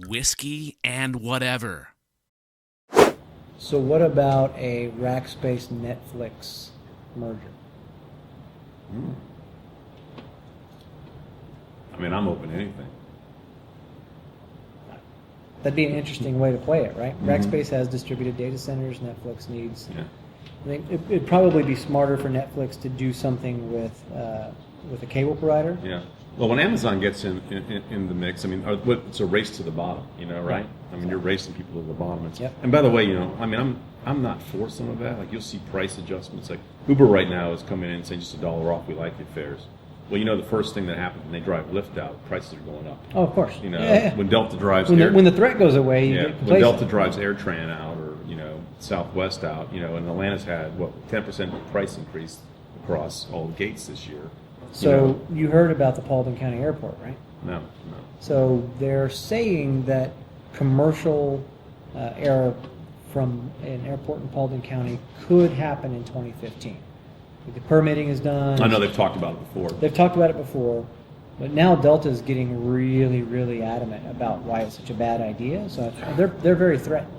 Whiskey and whatever. So what about a Rackspace Netflix merger? I mean, I'm open to anything. That'd be an interesting way to play it, right? Rackspace has distributed data centers. Netflix needs. Yeah. I think it'd probably be smarter for Netflix to do something with a cable provider. Yeah. Well, when Amazon gets in the mix, I mean, it's a race to the bottom, right? I mean, you're racing people to the bottom. Yep. And by the way, I mean, I'm not for some of that. Like, you'll see price adjustments. Like Uber right now is coming in and saying just $1 off. We like your fares. Well, the first thing that happens when they drive Lyft out, prices are going up. Oh, of course. Yeah. When Delta drives when the threat goes away, you get when complacent. Delta drives AirTran out, or Southwest out, and Atlanta's had 10% price increase across all the gates this year. So you heard about the Paulding County Airport, right? No. So they're saying that commercial air from an airport in Paulding County could happen in 2015. The permitting is done. I know they've talked about it before. They've talked about it before, but now Delta is getting really, really adamant about why it's such a bad idea. So they're very threatened.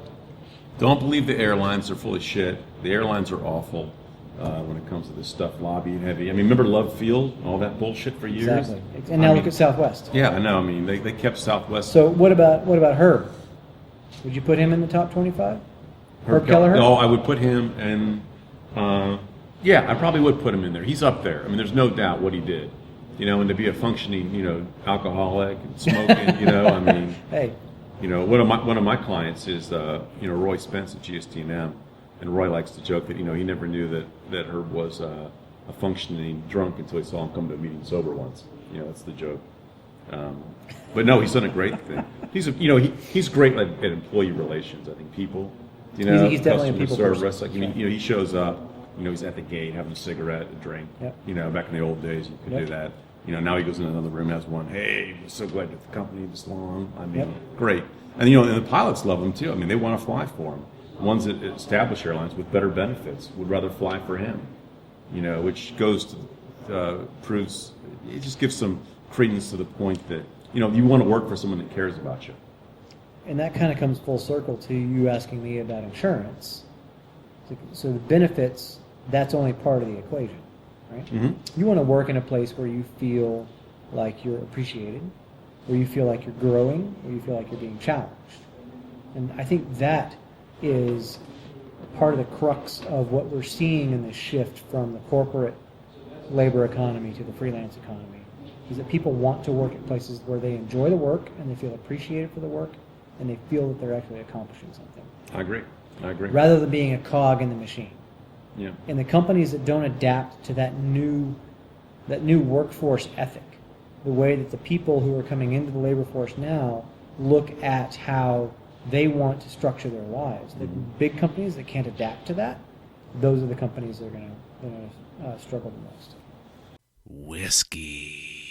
Don't believe the airlines are full of shit. The airlines are awful when it comes to this stuff, lobbying heavy. I mean, remember Love Field, all that bullshit for years? Exactly. And now look at Southwest. Yeah, I know. I mean, they kept Southwest. So what about Herb? Would you put him in the top 25? Herb Kelleher? No, I would put him in. Yeah, I probably would put him in there. He's up there. I mean, there's no doubt what he did. And to be a functioning, alcoholic and smoking, I mean. Hey. One of my clients is, Roy Spence at GST&M, and Roy likes to joke that, he never knew that Herb was a functioning drunk until he saw him come to a meeting sober once. That's the joke. But no, he's done a great thing. He's great at employee relations. I think people, he's definitely a people service. person. Like, he shows up. He's at the gate having a cigarette, a drink. Yep. Back in the old days, you could do that. Now he goes in another room, has one. Hey, we're so glad you're at the company this long. I mean, great. And and the pilots love him too. I mean, they want to fly for him. Ones that establish airlines with better benefits would rather fly for him. Which goes to proves, it just gives some credence to the point that you want to work for someone that cares about you. And that kind of comes full circle to you asking me about insurance. So the benefits, that's only part of the equation, right? Mm-hmm. You want to work in a place where you feel like you're appreciated, where you feel like you're growing, where you feel like you're being challenged. And I think that is part of the crux of what we're seeing in this shift from the corporate labor economy to the freelance economy, is that people want to work at places where they enjoy the work and they feel appreciated for the work and they feel that they're actually accomplishing something. I agree. Rather than being a cog in the machine. Yeah. And the companies that don't adapt to that new workforce ethic, the way that the people who are coming into the labor force now look at how they want to structure their lives. The big companies that can't adapt to that, those are the companies that are going to struggle the most. Whiskey.